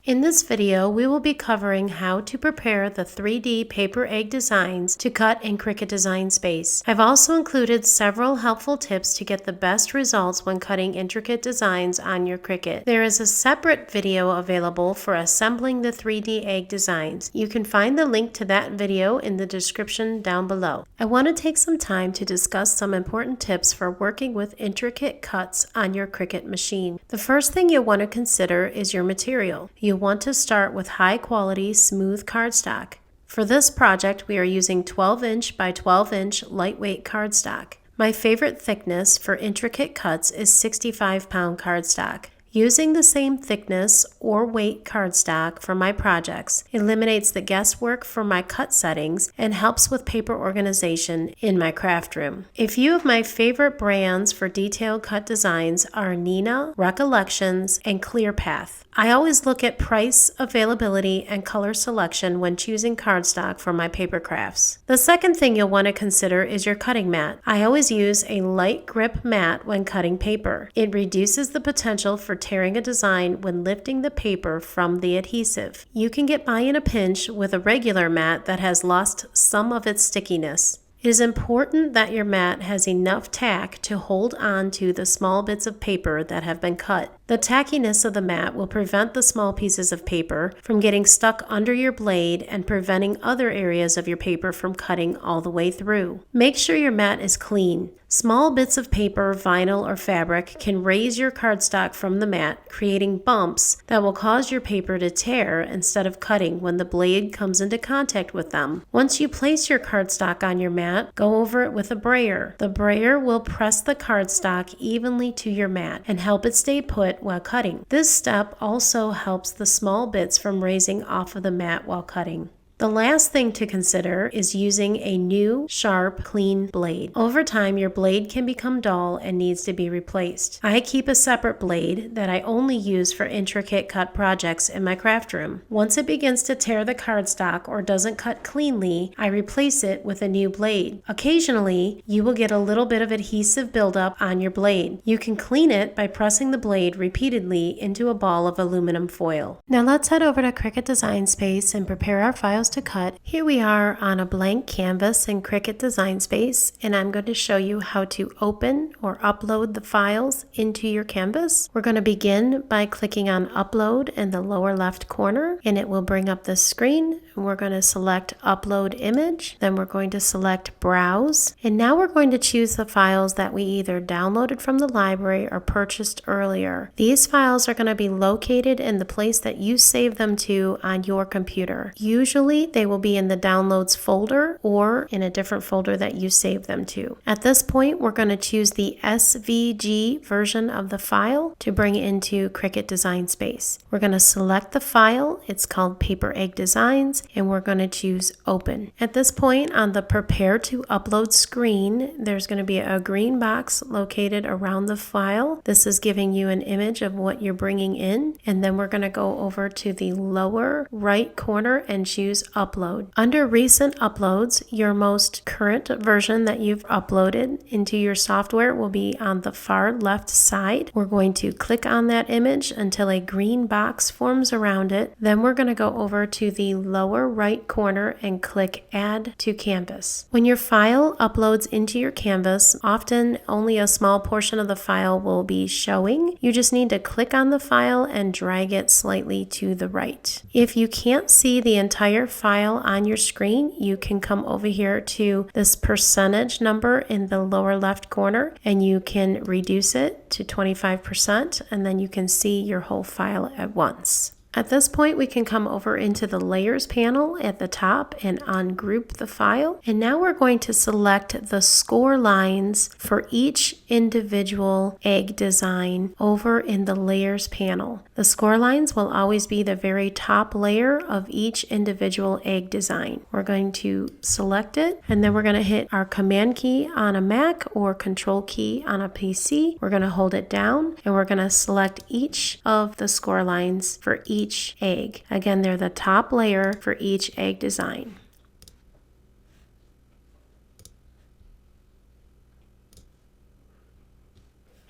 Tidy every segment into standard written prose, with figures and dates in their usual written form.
In this video, we will be covering how to prepare the 3D paper egg designs to cut in Cricut Design Space. I've also included several helpful tips to get the best results when cutting intricate designs on your Cricut. There is a separate video available for assembling the 3D egg designs. You can find the link to that video in the description down below. I want to take some time to discuss some important tips for working with intricate cuts on your Cricut machine. The first thing you'll want to consider is your material. You want to start with high quality smooth cardstock. For this project, we are using 12-inch by 12-inch lightweight cardstock. My favorite thickness for intricate cuts is 65-pound cardstock. Using the same thickness or weight cardstock for my projects eliminates the guesswork for my cut settings and helps with paper organization in my craft room. A few of my favorite brands for detailed cut designs are Nina, Recollections, and ClearPath. I always look at price, availability, and color selection when choosing cardstock for my paper crafts. The second thing you'll want to consider is your cutting mat. I always use a light grip mat when cutting paper. It reduces the potential for tearing a design when lifting the paper from the adhesive. You can get by in a pinch with a regular mat that has lost some of its stickiness. It is important that your mat has enough tack to hold on to the small bits of paper that have been cut. The tackiness of the mat will prevent the small pieces of paper from getting stuck under your blade and preventing other areas of your paper from cutting all the way through. Make sure your mat is clean. Small bits of paper, vinyl, or fabric can raise your cardstock from the mat, creating bumps that will cause your paper to tear instead of cutting when the blade comes into contact with them. Once you place your cardstock on your mat, go over it with a brayer. The brayer will press the cardstock evenly to your mat and help it stay put while cutting. This step also helps the small bits from raising off of the mat while cutting. The last thing to consider is using a new, sharp, clean blade. Over time, your blade can become dull and needs to be replaced. I keep a separate blade that I only use for intricate cut projects in my craft room. Once it begins to tear the cardstock or doesn't cut cleanly, I replace it with a new blade. Occasionally, you will get a little bit of adhesive buildup on your blade. You can clean it by pressing the blade repeatedly into a ball of aluminum foil. Now let's head over to Cricut Design Space and prepare our files to cut. Here we are on a blank canvas in Cricut Design Space, and I'm going to show you how to open or upload the files into your canvas. We're going to begin by clicking on Upload in the lower left corner, and it will bring up this screen. And we're going to select Upload Image, then we're going to select Browse, and now we're going to choose the files that we either downloaded from the library or purchased earlier. These files are going to be located in the place that you save them to on your computer. Usually they will be in the Downloads folder or in a different folder that you save them to. At this point, we're going to choose the SVG version of the file to bring it into Cricut Design Space. We're going to select the file. It's called Paper Egg Designs, and we're going to choose Open. At this point, on the Prepare to Upload screen, there's going to be a green box located around the file. This is giving you an image of what you're bringing in, and then we're going to go over to the lower right corner and choose Upload. Under Recent Uploads, your most current version that you've uploaded into your software will be on the far left side. We're going to click on that image until a green box forms around it. Then we're going to go over to the lower right corner and click Add to Canvas. When your file uploads into your canvas, often only a small portion of the file will be showing. You just need to click on the file and drag it slightly to the right. If you can't see the entire file on your screen, you can come over here to this percentage number in the lower left corner and you can reduce it to 25%, and then you can see your whole file at once. At this point, we can come over into the Layers panel at the top and ungroup the file. And now we're going to select the score lines for each individual egg design over in the Layers panel. The score lines will always be the very top layer of each individual egg design. We're going to select it, and then we're going to hit our Command key on a Mac or Control key on a PC. We're going to hold it down, and we're going to select each of the score lines for each egg. Again, they're the top layer for each egg design.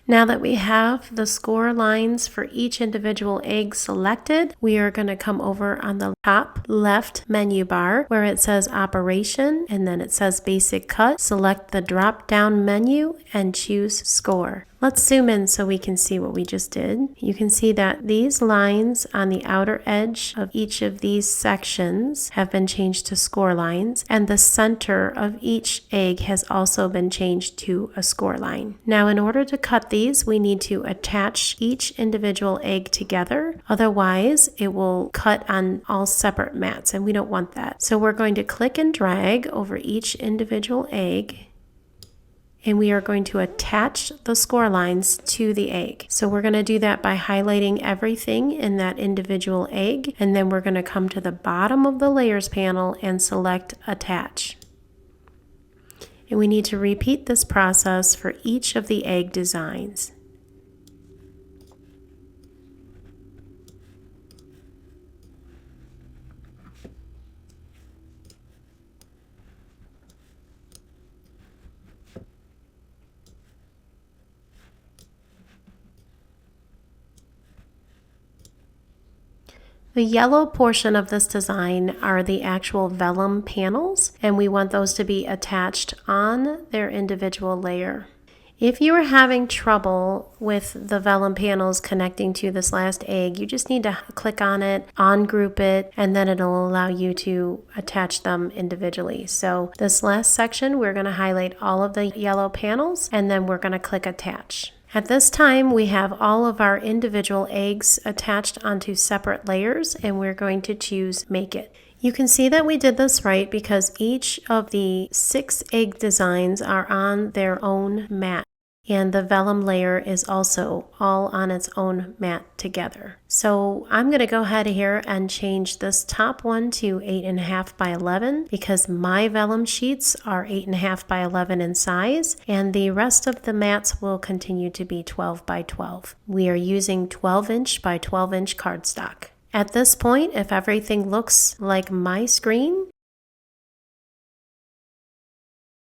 Now that we have the score lines for each individual egg selected, we are going to come over on the top left menu bar where it says Operation and then it says Basic Cut. Select the drop down menu and choose Score. Let's zoom in so we can see what we just did. You can see that these lines on the outer edge of each of these sections have been changed to score lines, and the center of each egg has also been changed to a score line. Now, in order to cut these, we need to attach each individual egg together. Otherwise, it will cut on all separate mats, and we don't want that. So we're going to click and drag over each individual egg, and we are going to attach the score lines to the egg. So we're going to do that by highlighting everything in that individual egg, and then we're going to come to the bottom of the layers panel and select Attach. And we need to repeat this process for each of the egg designs. The yellow portion of this design are the actual vellum panels, and we want those to be attached on their individual layer. If you are having trouble with the vellum panels connecting to this last egg, you just need to click on it, ungroup it, and then it'll allow you to attach them individually. So this last section, we're going to highlight all of the yellow panels, and then we're going to click Attach. At this time, we have all of our individual eggs attached onto separate layers, and we're going to choose Make It. You can see that we did this right because each of the 6 egg designs are on their own mat, and the vellum layer is also all on its own mat together. So I'm going to go ahead here and change this top one to 8.5 by 11 because my vellum sheets are 8.5 by 11 in size, and the rest of the mats will continue to be 12 by 12. We are using 12-inch by 12-inch cardstock. At this point, if everything looks like my screen,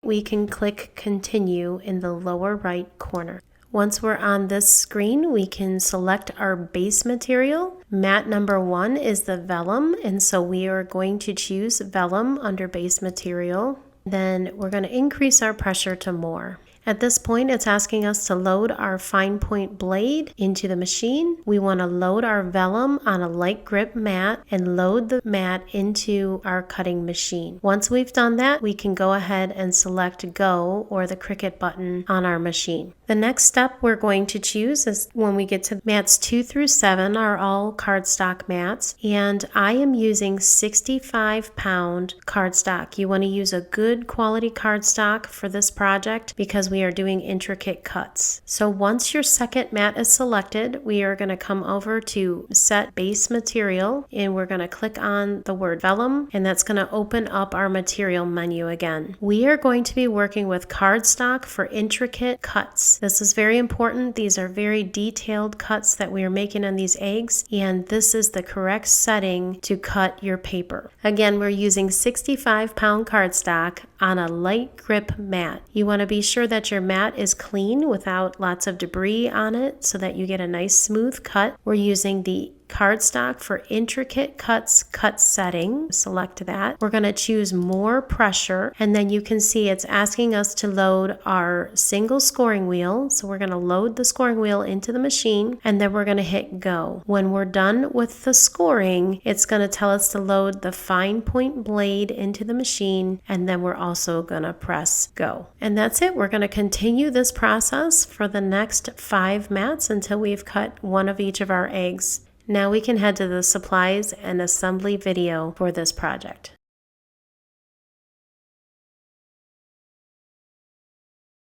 we can click Continue in the lower right corner. Once we're on this screen, we can select our base material. Mat number 1 is the vellum, and so we are going to choose vellum under base material. Then we're going to increase our pressure to more. At this point, it's asking us to load our fine point blade into the machine. We want to load our vellum on a light grip mat and load the mat into our cutting machine. Once we've done that, we can go ahead and select Go or the Cricut button on our machine. The next step we're going to choose is when we get to mats 2 through 7 are all cardstock mats, and I am using 65-pound cardstock. You want to use a good quality cardstock for this project because we are doing intricate cuts. So once your second mat is selected, we are going to come over to Set Base Material, and we're going to click on the word vellum, and that's going to open up our material menu again. We are going to be working with cardstock for intricate cuts. This is very important. These are very detailed cuts that we are making on these eggs, and this is the correct setting to cut your paper. Again, we're using 65-pound cardstock on a light grip mat. You want to be sure that your mat is clean without lots of debris on it so that you get a nice smooth cut. We're using the cardstock for intricate cuts cut setting. Select that. We're going to choose more pressure, and then you can see it's asking us to load our single scoring wheel. So we're going to load the scoring wheel into the machine, and then we're going to hit Go. When we're done with the scoring, it's going to tell us to load the fine point blade into the machine, and then we're also going to press Go. And that's it. We're going to continue this process for the next 5 mats until we've cut one of each of our eggs. Now we can head to the supplies and assembly video for this project.